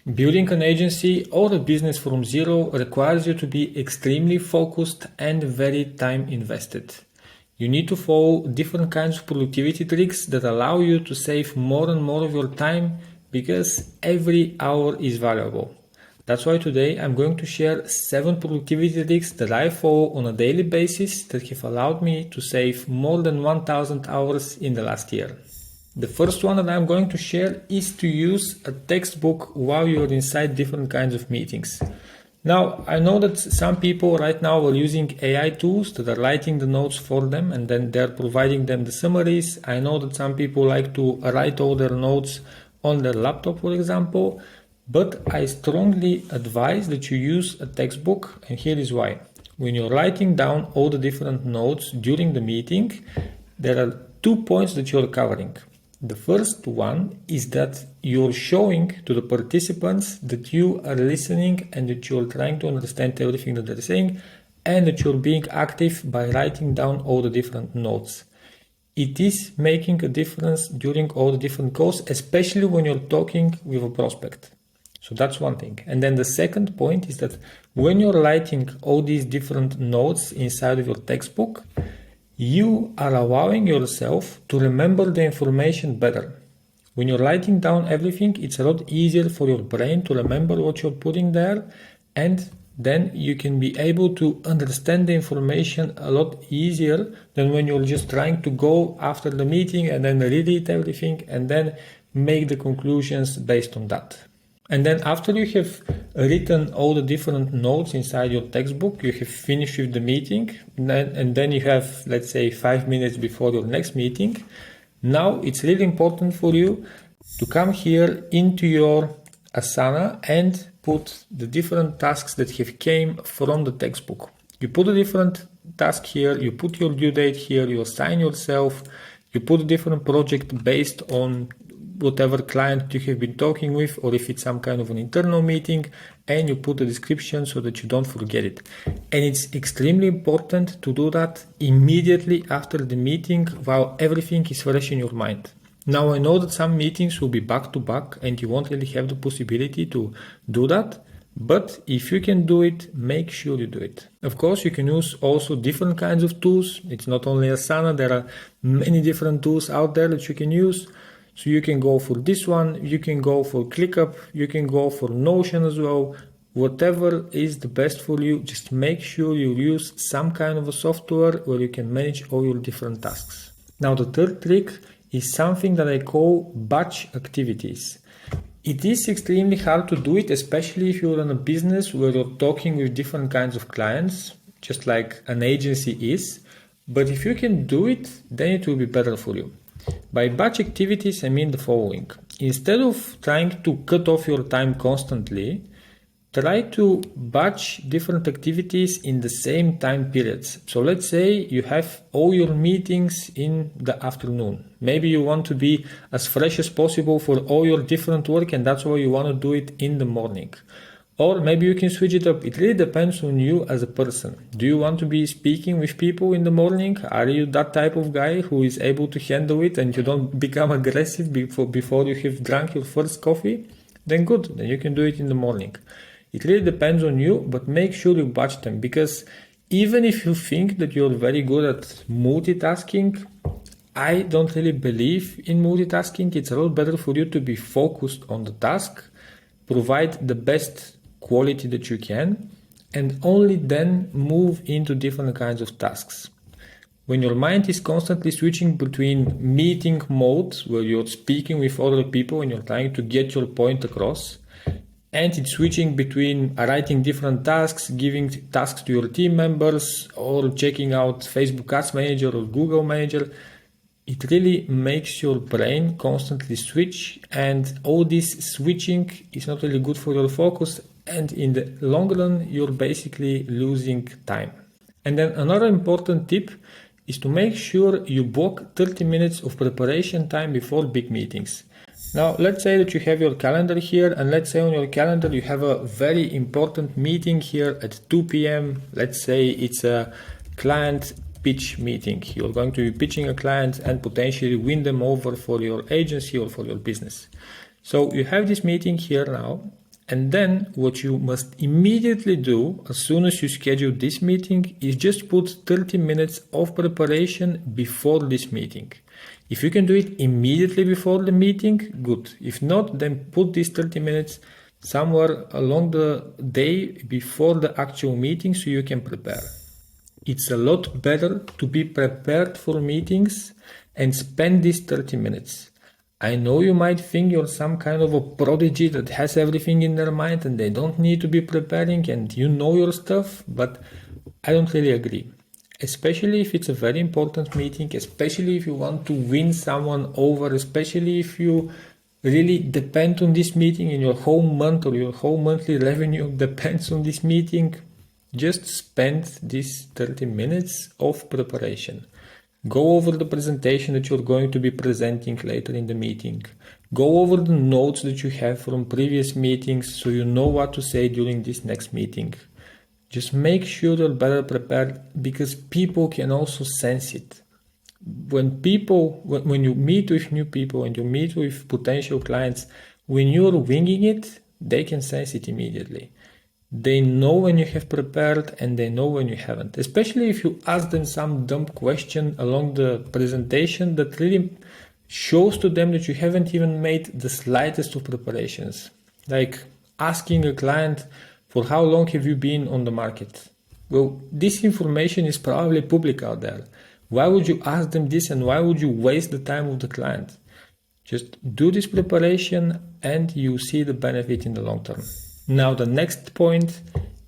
Building an agency or a business from zero requires you to be extremely focused and very time invested. You need to follow different kinds of productivity tricks that allow you to save more and more of your time because every hour is valuable. That's why today I'm going to share 7 productivity tricks that I follow on a daily basis that have allowed me to save more than 1000 hours in the last year. The first one that I'm going to share is to use a textbook while you're inside different kinds of meetings. Now, I know that some people right now are using AI tools that are writing the notes for them and then they're providing them the summaries. I know that some people like to write all their notes on their laptop, for example, but I strongly advise that you use a textbook, and here is why. When you're writing down all the different notes during the meeting, there are 2 points that you're covering. The first one is that you're showing to the participants that you are listening and that you're trying to understand everything that they're saying and that you're being active by writing down all the different notes. It is making a difference during all the different calls, especially when you're talking with a prospect. So that's one thing. And then the second point is that when you're writing all these different notes inside of your textbook, you are allowing yourself to remember the information better. When you're writing down everything, it's a lot easier for your brain to remember what you're putting there, and then you can be able to understand the information a lot easier than when you're just trying to go after the meeting and then read everything and then make the conclusions based on that. And then after you have written all the different notes inside your textbook, you have finished with the meeting, and then you have, let's say, 5 minutes before your next meeting. Now it's really important for you to come here into your Asana and put the different tasks that have came from the textbook. You put a different task here, you put your due date here, you assign yourself, you put a different project based on whatever client you have been talking with, or if it's some kind of an internal meeting, and you put a description so that you don't forget it. And it's extremely important to do that immediately after the meeting while everything is fresh in your mind. Now, I know that some meetings will be back to back and you won't really have the possibility to do that, but if you can do it, make sure you do it. Of course, you can use also different kinds of tools. It's not only Asana, there are many different tools out there that you can use. So you can go for this one, you can go for ClickUp, you can go for Notion as well. Whatever is the best for you, just make sure you use some kind of a software where you can manage all your different tasks. Now the third trick is something that I call batch activities. It is extremely hard to do it, especially if you're in a business where you're talking with different kinds of clients, just like an agency is. But if you can do it, then it will be better for you. By batch activities, I mean the following. Instead of trying to cut off your time constantly, try to batch different activities in the same time periods. So let's say you have all your meetings in the afternoon. Maybe you want to be as fresh as possible for all your different work, and that's why you want to do it in the morning. Or maybe you can switch it up. It really depends on you as a person. Do you want to be speaking with people in the morning? Are you that type of guy who is able to handle it and you don't become aggressive before you have drunk your first coffee? Then good, then you can do it in the morning. It really depends on you, but make sure you batch them, because even if you think that you're very good at multitasking, I don't really believe in multitasking. It's a lot better for you to be focused on the task, provide the best quality that you can, and only then move into different kinds of tasks. When your mind is constantly switching between meeting modes, where you're speaking with other people and you're trying to get your point across, and it's switching between writing different tasks, giving tasks to your team members, or checking out Facebook Ads Manager or Google Manager, it really makes your brain constantly switch, and all this switching is not really good for your focus, and in the long run you're basically losing time. And then another important tip is to make sure you block 30 minutes of preparation time before big meetings. Now let's say that you have your calendar here, and let's say on your calendar you have a very important meeting here at 2 p.m. Let's say it's a client pitch meeting. You're going to be pitching a client and potentially win them over for your agency or for your business. So you have this meeting here now, And then what you must immediately do as soon as you schedule this meeting is just put 30 minutes of preparation before this meeting. If you can do it immediately before the meeting, good. If not, then put these 30 minutes somewhere along the day before the actual meeting so you can prepare. It's a lot better to be prepared for meetings and spend these 30 minutes. I know you might think you're some kind of a prodigy that has everything in their mind and they don't need to be preparing and you know your stuff, but I don't really agree. Especially if it's a very important meeting, especially if you want to win someone over, especially if you really depend on this meeting and your whole month or your whole monthly revenue depends on this meeting, just spend these 30 minutes of preparation. Go over the presentation that you're going to be presenting later in the meeting. Go over the notes that you have from previous meetings so you know what to say during this next meeting. Just make sure you're better prepared because people can also sense it. When you meet with new people and you meet with potential clients, when you're winging it, they can sense it immediately. They know when you have prepared and they know when you haven't. Especially if you ask them some dumb question along the presentation that really shows to them that you haven't even made the slightest of preparations. Like asking a client, for how long have you been on the market? Well, this information is probably public out there. Why would you ask them this and why would you waste the time of the client? Just do this preparation and you see the benefit in the long term. Now, the next point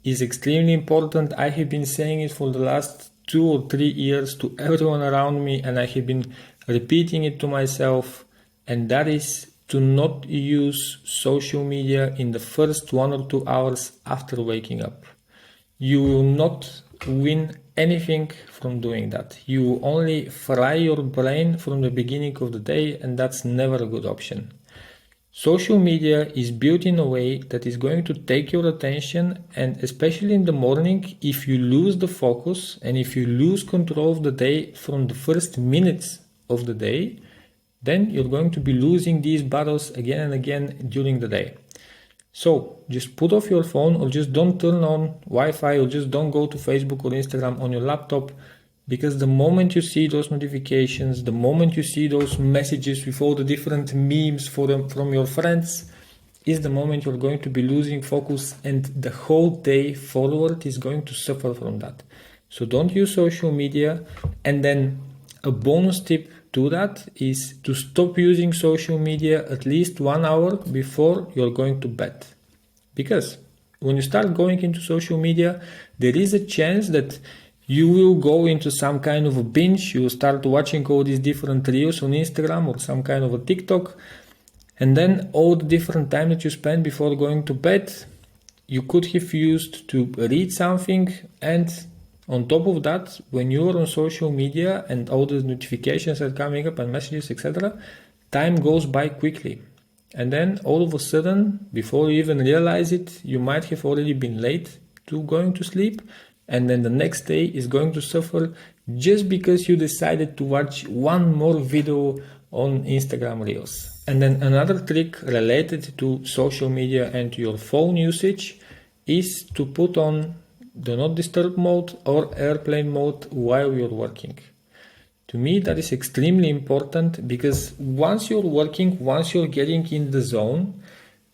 is extremely important. I have been saying it for the last 2 or 3 years to everyone around me, and I have been repeating it to myself, and that is to not use social media in the first 1 or 2 hours after waking up. You will not win anything from doing that. You only fry your brain from the beginning of the day, and that's never a good option. Social media is built in a way that is going to take your attention, and especially in the morning, if you lose the focus and if you lose control of the day from the first minutes of the day, then you're going to be losing these battles again and again during the day. So just put off your phone or just don't turn on Wi-Fi or just don't go to Facebook or Instagram on your laptop, because the moment you see those notifications, the moment you see those messages with all the different memes from your friends, is the moment you're going to be losing focus and the whole day forward is going to suffer from that. So don't use social media. And then a bonus tip to that is to stop using social media at least 1 hour before you're going to bed. Because when you start going into social media, there is a chance that you will go into some kind of a binge. You will start watching all these different reels on Instagram or some kind of a TikTok. And then all the different time that you spend before going to bed, you could have used to read something. And on top of that, when you're on social media and all the notifications are coming up and messages, etc., time goes by quickly. And then all of a sudden, before you even realize it, you might have already been late to going to sleep. And then the next day is going to suffer just because you decided to watch one more video on Instagram Reels. And then another trick related to social media and to your phone usage is to put on do not disturb mode or airplane mode while you're working. To me, that is extremely important because once you're working, once you're getting in the zone,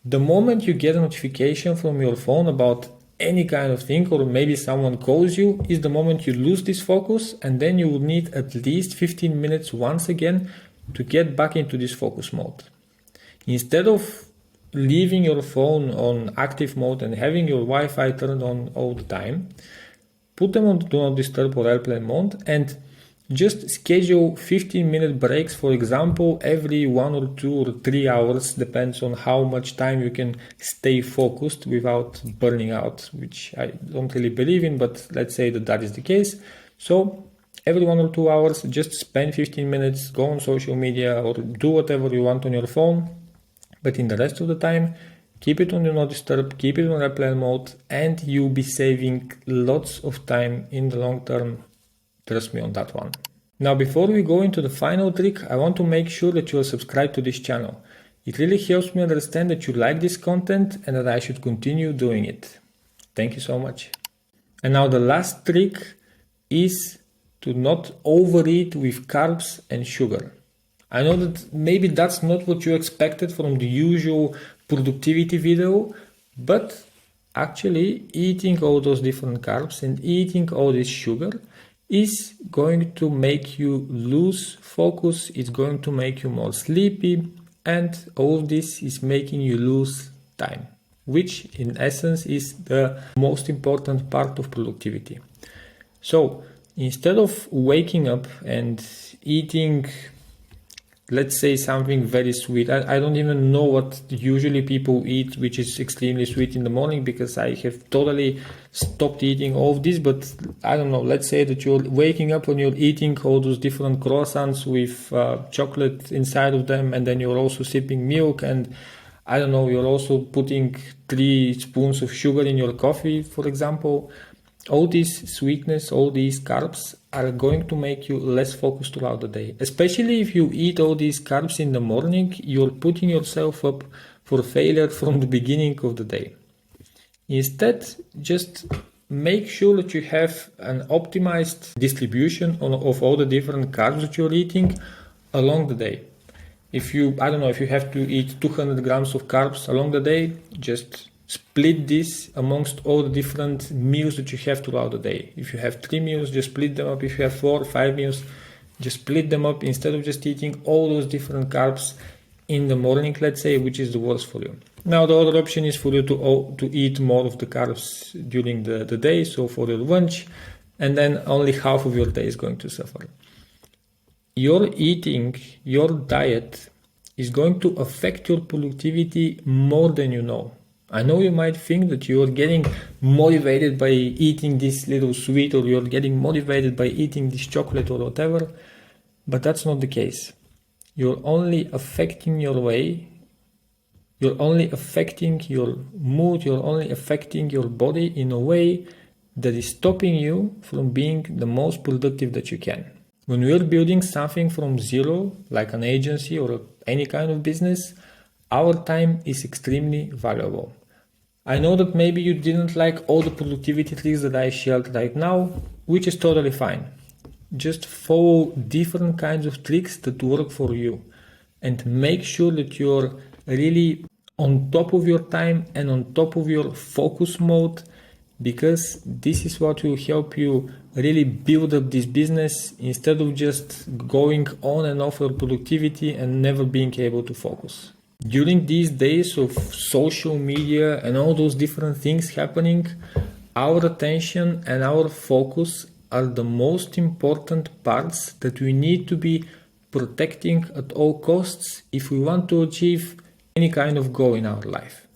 the moment you get a notification from your phone about any kind of thing, or maybe someone calls you, is the moment you lose this focus, and then you will need at least 15 minutes once again to get back into this focus mode. Instead of leaving your phone on active mode and having your Wi-Fi turned on all the time, put them on do not disturb or airplane mode and just schedule 15-minute breaks, for example, every 1 or 2 or 3 hours, depends on how much time you can stay focused without burning out, which I don't really believe in, but let's say that is the case. So every 1 or 2 hours, just spend 15 minutes, go on social media or do whatever you want on your phone, but in the rest of the time, keep it on do not disturb, keep it on airplane mode, and you'll be saving lots of time in the long term. Trust me on that one. Now, before we go into the final trick, I want to make sure that you are subscribed to this channel. It really helps me understand that you like this content and that I should continue doing it. Thank you so much. And now the last trick is to not overeat with carbs and sugar. I know that maybe that's not what you expected from the usual productivity video, but actually eating all those different carbs and eating all this sugar is going to make you lose focus, it's going to make you more sleepy, and all of this is making you lose time, which in essence is the most important part of productivity. So instead of waking up and eating, let's say, something very sweet, I don't even know what usually people eat, which is extremely sweet in the morning, because I have totally stopped eating all of this. But I don't know, let's say that you're waking up and you're eating all those different croissants with chocolate inside of them, and then you're also sipping milk, and I don't know, you're also putting 3 spoons of sugar in your coffee, for example. All this sweetness, all these carbs are going to make you less focused throughout the day. Especially if you eat all these carbs in the morning, you're putting yourself up for failure from the beginning of the day. Instead, just make sure that you have an optimized distribution of all the different carbs that you're eating along the day. If you, I don't know, if you have to eat 200 grams of carbs along the day, just split this amongst all the different meals that you have throughout the day. If you have 3 meals, just split them up. If you have 4 or 5 meals, just split them up instead of just eating all those different carbs in the morning, let's say, which is the worst for you. Now, the other option is for you to eat more of the carbs during the day, so for your lunch, and then only half of your day is going to suffer. Your eating, your diet is going to affect your productivity more than you know. I know you might think that you're getting motivated by eating this little sweet, or you're getting motivated by eating this chocolate or whatever, but that's not the case. You're only affecting your way, you're only affecting your mood, you're only affecting your body in a way that is stopping you from being the most productive that you can. When we're building something from zero, like an agency or any kind of business, our time is extremely valuable. I know that maybe you didn't like all the productivity tricks that I shared right now, which is totally fine. Just follow different kinds of tricks that work for you, and make sure that you're really on top of your time and on top of your focus mode, because this is what will help you really build up this business instead of just going on and off your productivity and never being able to focus. During these days of social media and all those different things happening, our attention and our focus are the most important parts that we need to be protecting at all costs if we want to achieve any kind of goal in our life.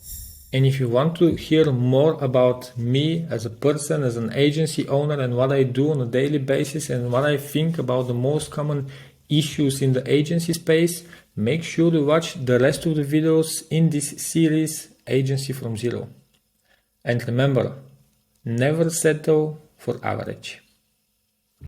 And if you want to hear more about me as a person, as an agency owner, and what I do on a daily basis and what I think about the most common issues in the agency space, make sure to watch the rest of the videos in this series, Agency from Zero. And remember, never settle for average.